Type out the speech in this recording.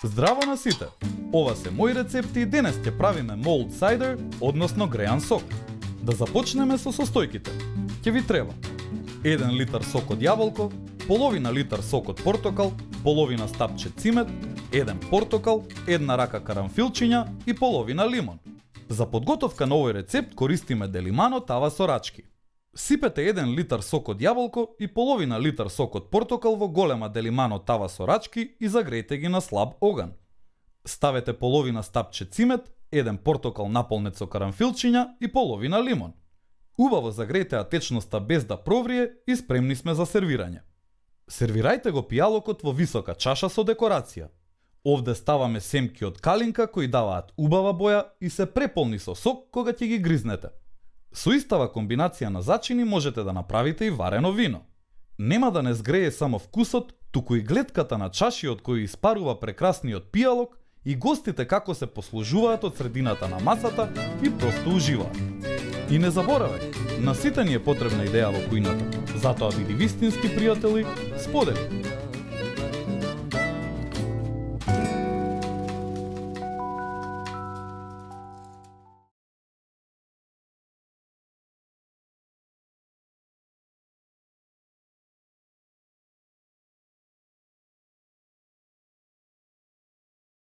Здраво на сите! Ова се мои рецепти и денес ќе правиме mulled cider, односно греан сок. Да започнеме со состојките. Ќе ви треба 1 литар сок од јаболко, половина литар сок од портокал, половина стапче цимет, 1 портокал, 1 рака карамфилчиња и половина лимон. За подготовка на овој рецепт користиме делимано тава со рачки. Сипете 1 литар сок од јаболко и половина литар сок од портокал во голема делимано тава со рачки и загрејте ги на слаб оган. Ставете половина стапче цимет, 1 портокал наполнет со карамфилчиња и половина лимон. Убаво загрејте ја течноста без да проврие и спремни сме за сервирање. Сервирајте го пијалокот во висока чаша со декорација. Овде ставаме семки од калинка кои даваат убава боја и се преполни со сок кога ќе ги гризнете. Со истава комбинација на зачини можете да направите и варено вино. Нема да не згрее само вкусот, туку и гледката на чашиот кој испарува прекрасниот пијалок и гостите како се послужуваат од средината на масата и просто уживаат. И не заборавај, на сите ни е потребна идеја во кујната, затоа биди вистински пријатели, сподели.